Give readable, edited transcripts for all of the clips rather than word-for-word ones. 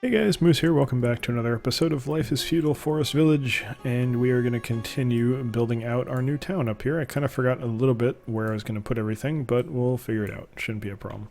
Hey guys, Moose here. Welcome back to another episode of Life is Feudal Forest Village, and we are going to continue building out our new town up here. I kind of forgot a little bit where I was going to put everything, but we'll figure it out. Shouldn't be a problem.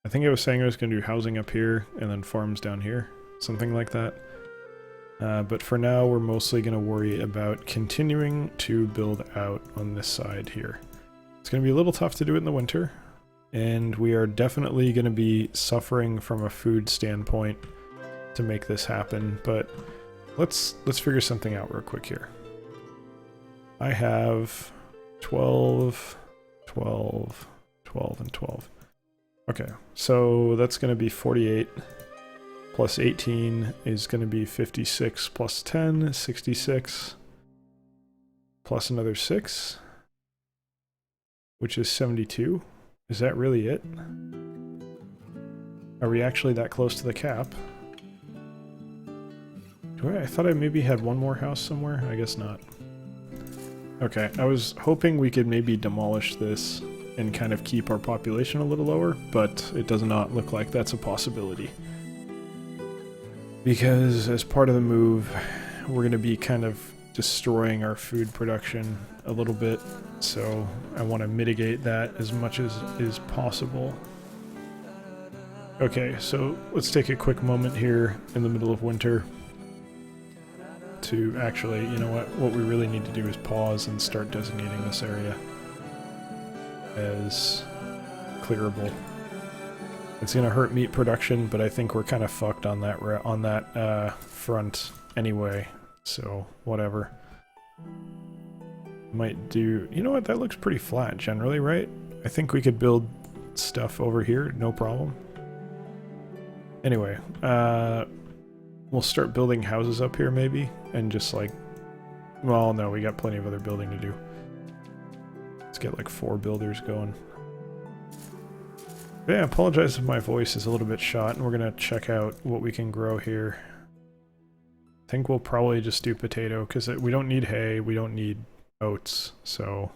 I think I was saying I was going to do housing up here and then farms down here, something like that. But for now, we're mostly going to worry about continuing to build out on this side here. It's going to be a little tough to do it in the winter, and we are definitely going to be suffering from a food standpoint to make this happen, but let's figure something out real quick here. I have 12, 12, 12, and 12. Okay, so that's going to be 48 plus 18 is going to be 56 plus 10, 66 plus another 6, which is 72. Is that really it? Are we actually that close to the cap? I thought I maybe had one more house somewhere. I guess not. Okay, I was hoping we could maybe demolish this and kind of keep our population a little lower, but it does not look like that's a possibility. Because as part of the move, we're going to be kind of destroying our food production a little bit, so I want to mitigate that as much as is possible. Okay, so let's take a quick moment here in the middle of winter to actually, you know what we really need to do is pause and start designating this area as clearable. It's going to hurt meat production, but I think we're kind of fucked on that front anyway, so whatever. Might do, you know what, that looks pretty flat generally, right? I think we could build stuff over here, no problem. Anyway, we'll start building houses up here maybe, and just like, well, no, we got plenty of other building to do. Let's get like 4 builders going. But yeah, I apologize if my voice is a little bit shot, and we're gonna check out what we can grow here. I think we'll probably just do potato, because we don't need hay, we don't need oats, so,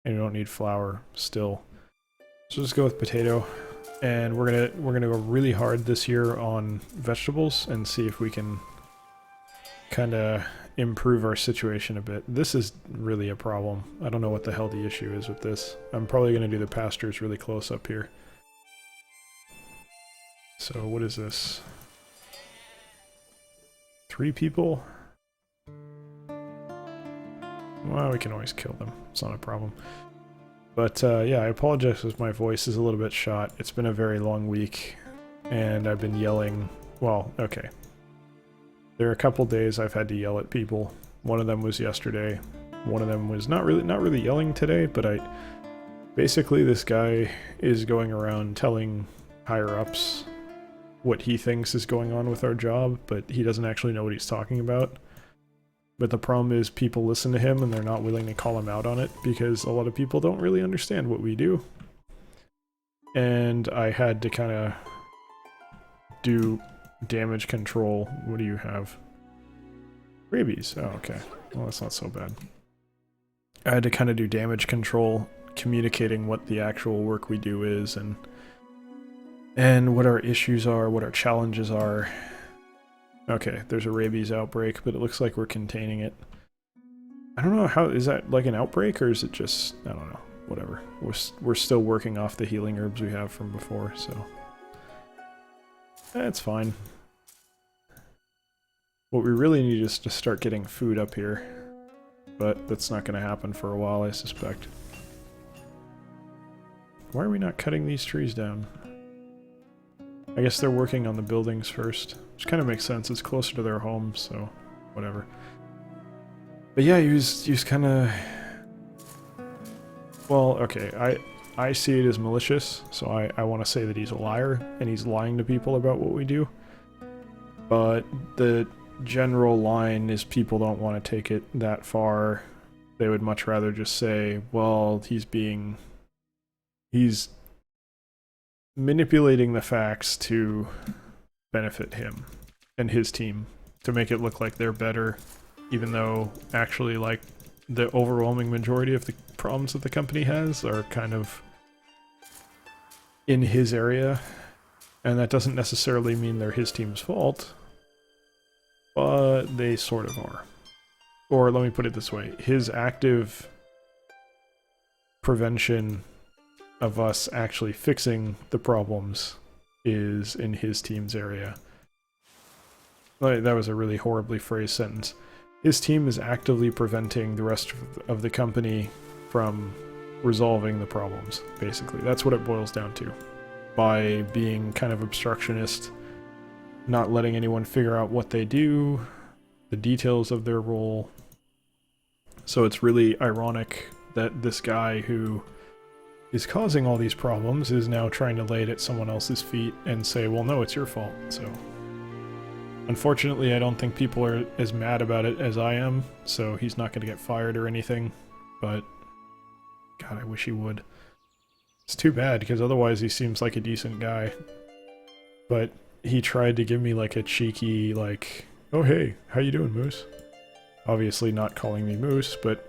and we don't need flour still. So just go with potato. And we're gonna go really hard this year on vegetables and see if we can kind of improve our situation a bit. This is really a problem. I don't know what the hell the issue is with this. I'm probably gonna do the pastures really close up here. So what is this? 3 people? Well, we can always kill them. It's not a problem. But yeah, I apologize if my voice is a little bit shot. It's been a very long week, and I've been yelling. Well, okay. There are a couple days I've had to yell at people. One of them was yesterday. One of them was not really yelling today, but basically this guy is going around telling higher-ups what he thinks is going on with our job, but he doesn't actually know what he's talking about. But the problem is people listen to him and they're not willing to call him out on it because a lot of people don't really understand what we do. And I had to kind of do damage control. What do you have? Rabies. Oh, okay. Well, that's not so bad. I had to kind of do damage control, communicating what the actual work we do is and what our issues are, what our challenges are. Okay, there's a rabies outbreak, but it looks like we're containing it. I don't know how, is that like an outbreak or is it just, I don't know, whatever. We're still working off the healing herbs we have from before, so that's fine. What we really need is to start getting food up here, but that's not going to happen for a while, I suspect. Why are we not cutting these trees down? I guess they're working on the buildings first, which kind of makes sense. It's closer to their home, so whatever. But yeah, he was kind of... Well, okay, I see it as malicious, so I want to say that he's a liar, and he's lying to people about what we do. But the general line is people don't want to take it that far. They would much rather just say, well, he's manipulating the facts to benefit him and his team, to make it look like they're better, even though actually like the overwhelming majority of the problems that the company has are kind of in his area. And that doesn't necessarily mean they're his team's fault, but they sort of are. Or let me put it this way, his active prevention of us actually fixing the problems is in his team's area. That was a really horribly phrased sentence. His team is actively preventing the rest of the company from resolving the problems, basically. That's what it boils down to. By being kind of obstructionist, not letting anyone figure out what they do, the details of their role. So it's really ironic that this guy who is causing all these problems is now trying to lay it at someone else's feet and say, well, no, it's your fault. So unfortunately, I don't think people are as mad about it as I am, so he's not going to get fired or anything, but God, I wish he would. It's too bad, because otherwise he seems like a decent guy. But he tried to give me like a cheeky, like, oh hey, how you doing, Moose? Obviously not calling me Moose, but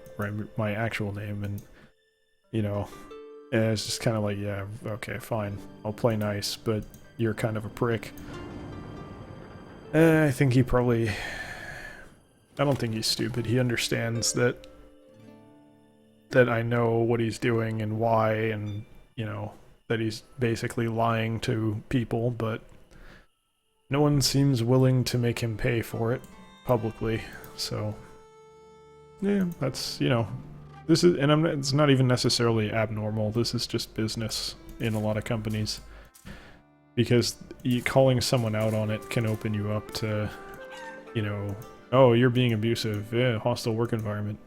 my actual name, and, you know, and it's just kind of like, yeah, okay, fine, I'll play nice, but you're kind of a prick. I think he probably... I don't think he's stupid. He understands that I know what he's doing and why, and, you know, that he's basically lying to people, but no one seems willing to make him pay for it publicly, so yeah, that's, you know, this is, and it's not even necessarily abnormal, this is just business in a lot of companies, because calling someone out on it can open you up to, you know, oh, you're being abusive, yeah, hostile work environment.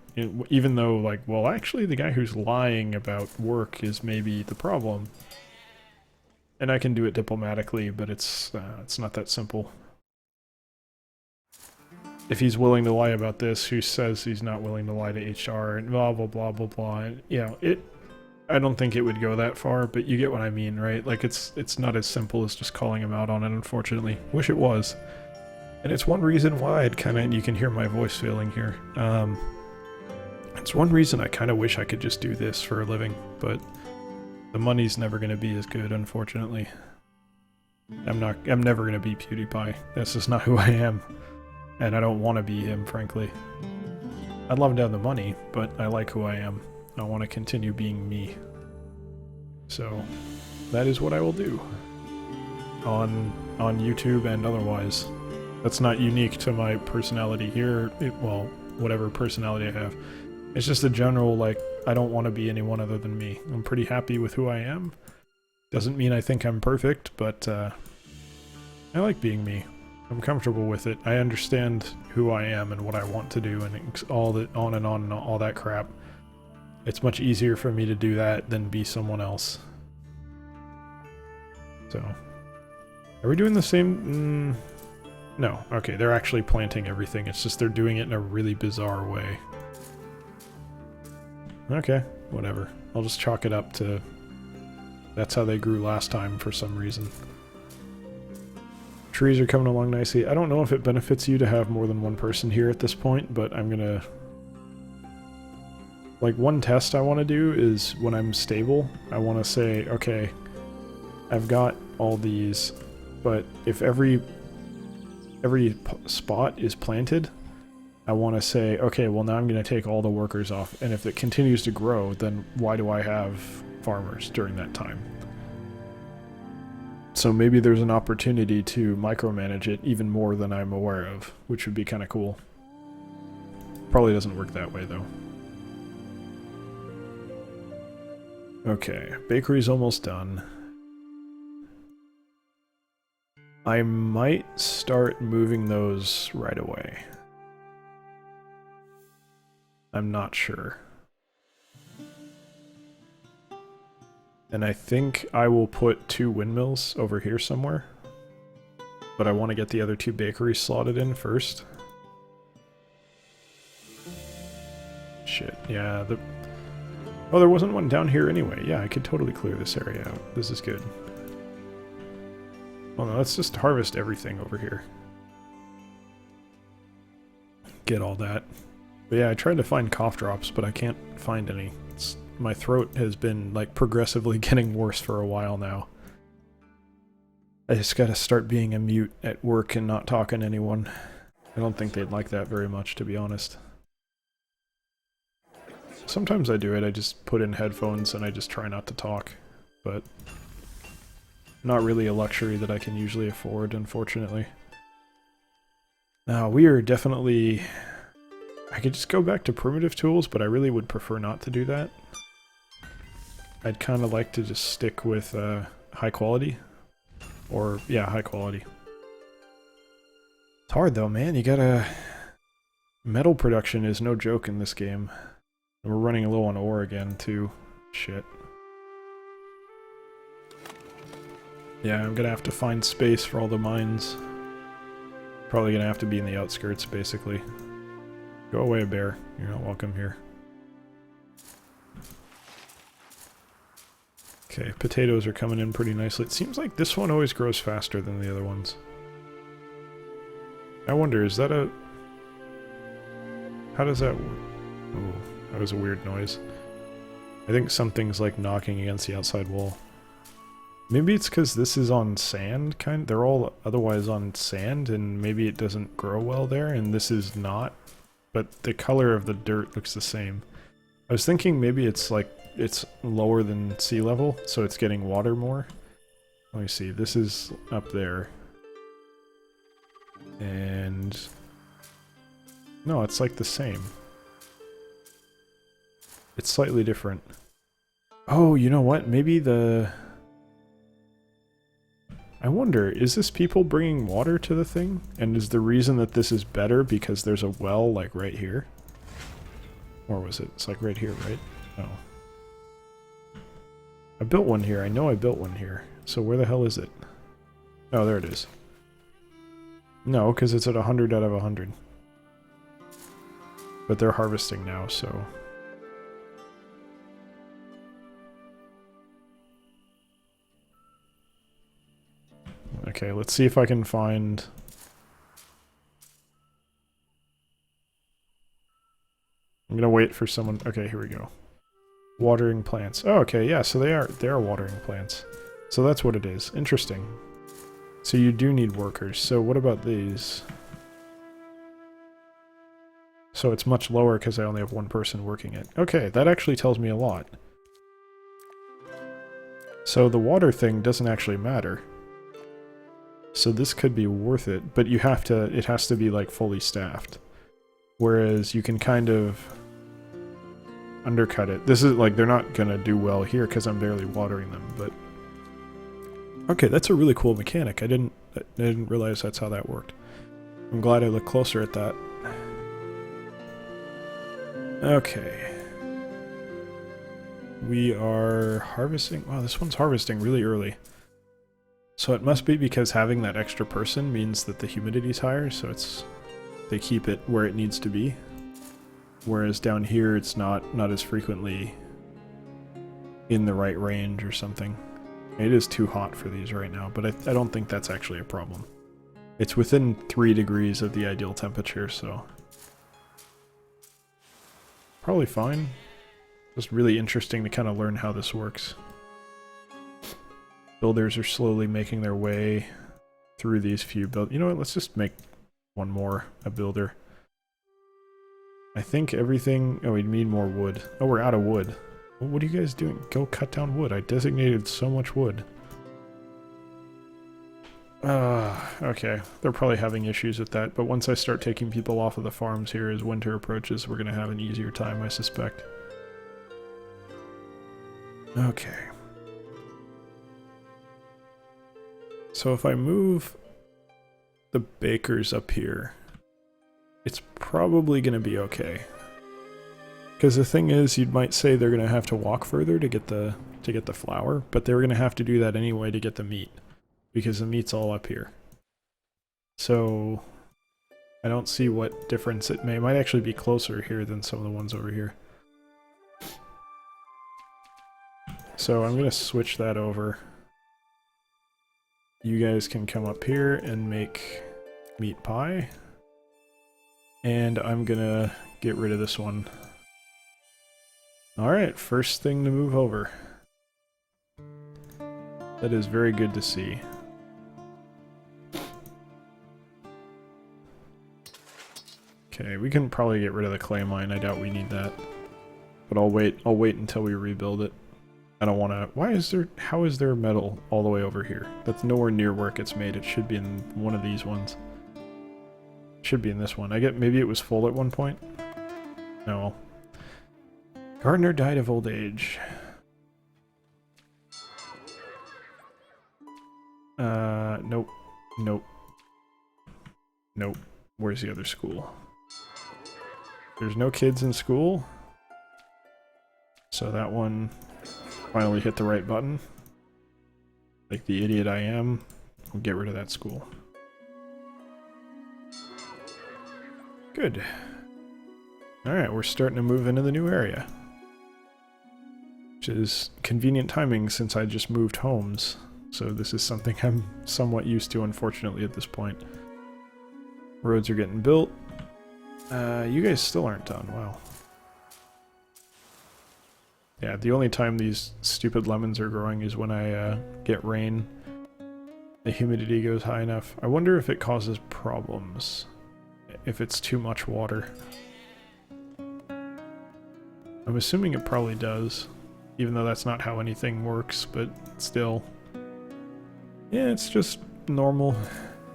Even though, like, well, actually the guy who's lying about work is maybe the problem. And I can do it diplomatically, but it's not that simple. If he's willing to lie about this, who says he's not willing to lie to HR, and blah, blah, blah, blah, blah. And, you know, I don't think it would go that far, but you get what I mean, right? Like, it's not as simple as just calling him out on it, unfortunately. Wish it was. And it's one reason why you can hear my voice failing here. It's one reason I kind of wish I could just do this for a living, but the money's never going to be as good, unfortunately. I'm never going to be PewDiePie. That's just not who I am. And I don't want to be him, frankly. I'd love to have the money, but I like who I am. I want to continue being me. So, that is what I will do. On YouTube and otherwise. That's not unique to my personality here. Well, whatever personality I have. It's just a general, like, I don't want to be anyone other than me. I'm pretty happy with who I am. Doesn't mean I think I'm perfect, but I like being me. I'm comfortable with it. I understand who I am and what I want to do, and all that, on and all that crap. It's much easier for me to do that than be someone else. So, are we doing the same? No. Okay, they're actually planting everything. It's just they're doing it in a really bizarre way. Okay, whatever. I'll just chalk it up to that's how they grew last time for some reason. Trees are coming along nicely. I don't know if it benefits you to have more than one person here at this point, but I'm gonna... Like, one test I want to do is when I'm stable, I want to say, okay, I've got all these, but if every spot is planted, I want to say, okay, well now I'm going to take all the workers off, and if it continues to grow, then why do I have farmers during that time? So maybe there's an opportunity to micromanage it even more than I'm aware of, which would be kind of cool. Probably doesn't work that way, though. Okay, bakery's almost done. I might start moving those right away. I'm not sure. And I think I will put 2 windmills over here somewhere. But I want to get the other 2 bakeries slotted in first. Shit, yeah, oh, there wasn't one down here anyway. Yeah, I could totally clear this area out. This is good. Well, no, let's just harvest everything over here. Get all that. But yeah, I tried to find cough drops, but I can't find any. My throat has been, like, progressively getting worse for a while now. I just gotta start being a mute at work and not talking to anyone. I don't think they'd like that very much, to be honest. Sometimes I do it, I just put in headphones and I just try not to talk, but not really a luxury that I can usually afford, unfortunately. Now, we are definitely... I could just go back to primitive tools, but I really would prefer not to do that. I'd kind of like to just stick with high quality. Or, yeah, high quality. It's hard though, man. You gotta... Metal production is no joke in this game. And we're running low on ore again, too. Shit. Yeah, I'm gonna have to find space for all the mines. Probably gonna have to be in the outskirts, basically. Go away, bear. You're not welcome here. Okay, potatoes are coming in pretty nicely. It seems like this one always grows faster than the other ones. I wonder, is that a... How does that work? Oh, that was a weird noise. I think something's like knocking against the outside wall. Maybe it's because this is on sand, kind. They're all otherwise on sand, and maybe it doesn't grow well there, and this is not. But the color of the dirt looks the same. I was thinking maybe it's like, it's lower than sea level, so it's getting water more. Let me see, this is up there. And... No, it's like the same. It's slightly different. Oh, you know what? Maybe the... I wonder, is this people bringing water to the thing? And is the reason that this is better because there's a well, like, right here? Or was it? It's like right here, right? Oh. I built one here. I know I built one here. So where the hell is it? Oh, there it is. No, because it's at 100 out of 100. But they're harvesting now, so... Okay, let's see if I can find... I'm gonna wait for someone... Okay, here we go. Watering plants. Oh, okay, yeah, so they are watering plants. So that's what it is. Interesting. So you do need workers. So what about these? So it's much lower because I only have one person working it. Okay, that actually tells me a lot. So the water thing doesn't actually matter. So this could be worth it, but you have to, it has to be like fully staffed. Whereas you can kind of undercut it. This is like, they're not gonna do well here because I'm barely watering them, but... Okay, that's a really cool mechanic. I didn't realize that's how that worked. I'm glad I looked closer at that. Okay. We are harvesting... Wow, this one's harvesting really early. So it must be because having that extra person means that the humidity's higher, so it's... They keep it where it needs to be. Whereas down here, it's not as frequently in the right range or something. It is too hot for these right now, but I don't think that's actually a problem. It's within 3 degrees of the ideal temperature, so... Probably fine. Just really interesting to kind of learn how this works. Builders are slowly making their way through these few build. You know what, let's just make one more a builder. I think everything... Oh, we need more wood. Oh, we're out of wood. Well, what are you guys doing? Go cut down wood. I designated so much wood. Okay. They're probably having issues with that, but once I start taking people off of the farms here as winter approaches, we're going to have an easier time, I suspect. Okay. So if I move the bakers up here, it's probably going to be okay. Because the thing is, you might say they're going to have to walk further to get the flour, but they're going to have to do that anyway to get the meat, because the meat's all up here. So I don't see what difference it may. It might actually be closer here than some of the ones over here. So I'm going to switch that over. You guys can come up here and make meat pie. And I'm going to get rid of this one. Alright, first thing to move over. That is very good to see. Okay, we can probably get rid of the clay mine. I doubt we need that. But I'll wait until we rebuild it. I don't want to... how is there metal all the way over here? That's nowhere near where it gets made. It should be in one of these ones. It should be in this one. Maybe it was full at one point? No. Gardener died of old age. Nope. Nope. Nope. Where's the other school? There's no kids in school. So that one finally hit the right button. Like the idiot I am, we'll get rid of that school. Good. Alright, we're starting to move into the new area. Which is convenient timing since I just moved homes. So this is something I'm somewhat used to, unfortunately, at this point. Roads are getting built. You guys still aren't done. Wow. Yeah, the only time these stupid lemons are growing is when I get rain. The humidity goes high enough. I wonder if it causes problems. If it's too much water. I'm assuming it probably does. Even though that's not how anything works, but still. Yeah, it's just normal.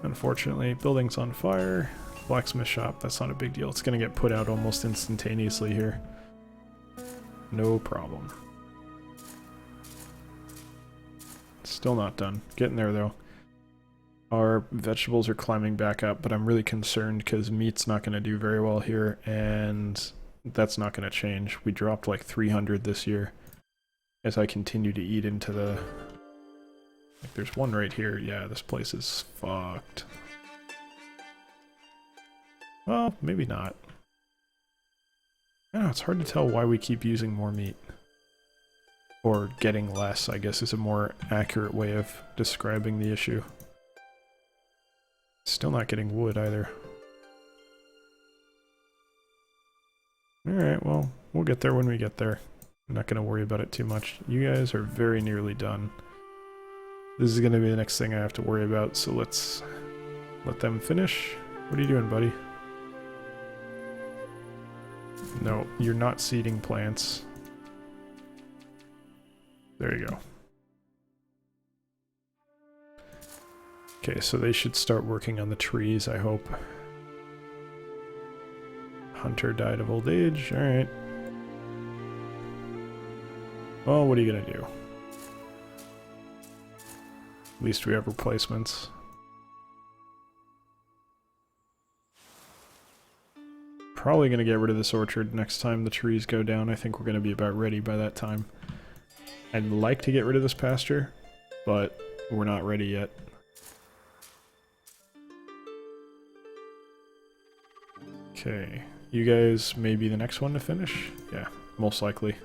Unfortunately, building's on fire. Blacksmith shop, that's not a big deal. It's gonna get put out almost instantaneously here. No problem. Still not done. Getting there though. Our vegetables are climbing back up, but I'm really concerned because meat's not going to do very well here, and that's not going to change. We dropped like 300 this year as I continue to eat into the... Like there's one right here. Yeah, this place is fucked. Well, maybe not. I don't know, it's hard to tell why we keep using more meat. Or getting less, I guess, is a more accurate way of describing the issue. Still not getting wood either. Alright, well, we'll get there when we get there. I'm not going to worry about it too much. You guys are very nearly done. This is going to be the next thing I have to worry about, so let's let them finish. What are you doing, buddy? No, you're not seeding plants. There you go. Okay, so they should start working on the trees, I hope. Hunter died of old age, alright. Well, what are you gonna do? At least we have replacements. Probably gonna get rid of this orchard next time the trees go down. I think we're gonna be about ready by that time. I'd like to get rid of this pasture, but we're not ready yet. Okay, you guys may be the next one to finish? Yeah, most likely.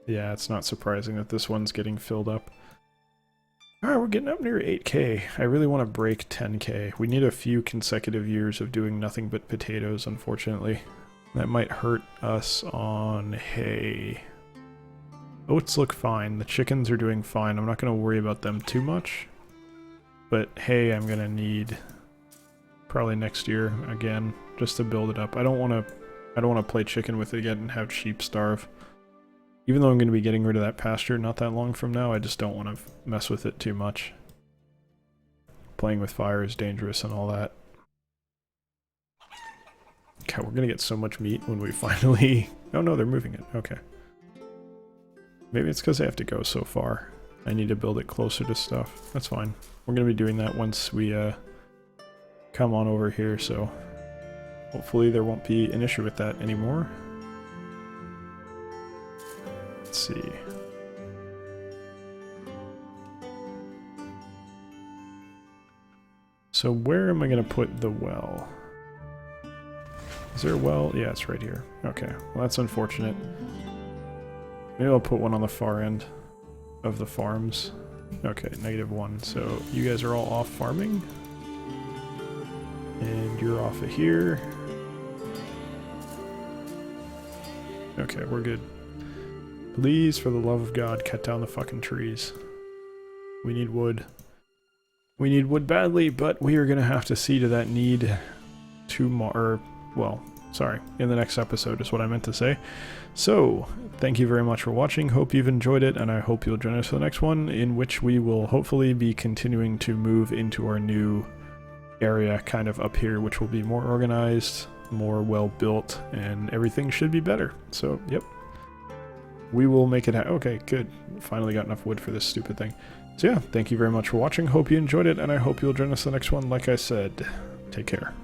Yeah, it's not surprising that this one's getting filled up. Alright, we're getting up near 8k. I really want to break 10k. We need a few consecutive years of doing nothing but potatoes, unfortunately. That might hurt us on hay. Oats look fine. The chickens are doing fine. I'm not going to worry about them too much. But hay I'm going to need probably next year again, just to build it up. I don't want to play chicken with it again and have sheep starve. Even though I'm going to be getting rid of that pasture not that long from now, I just don't want to mess with it too much. Playing with fire is dangerous and all that. Okay, we're going to get so much meat when we finally... Oh no, they're moving it. Okay. Maybe it's because I have to go so far. I need to build it closer to stuff. That's fine. We're going to be doing that once we come on over here, so hopefully there won't be an issue with that anymore. Let's see. So where am I going to put the well? Is there a well? Yeah, it's right here. Okay, well that's unfortunate. Maybe I'll put one on the far end of the farms. Okay, -1. So you guys are all off farming. And you're off of here. Okay, we're good. Please, for the love of God, cut down the fucking trees. We need wood. We need wood badly, but we are going to have to see to that need tomorrow. Well, sorry, in the next episode is what I meant to say. So, thank you very much for watching. Hope you've enjoyed it, and I hope you'll join us for the next one, in which we will hopefully be continuing to move into our new area kind of up here, which will be more organized, more well built, and everything should be better. So, yep. We will make it okay, good. Finally got enough wood for this stupid thing. So yeah, thank you very much for watching. Hope you enjoyed it, and I hope you'll join us the next one. Like I said, take care.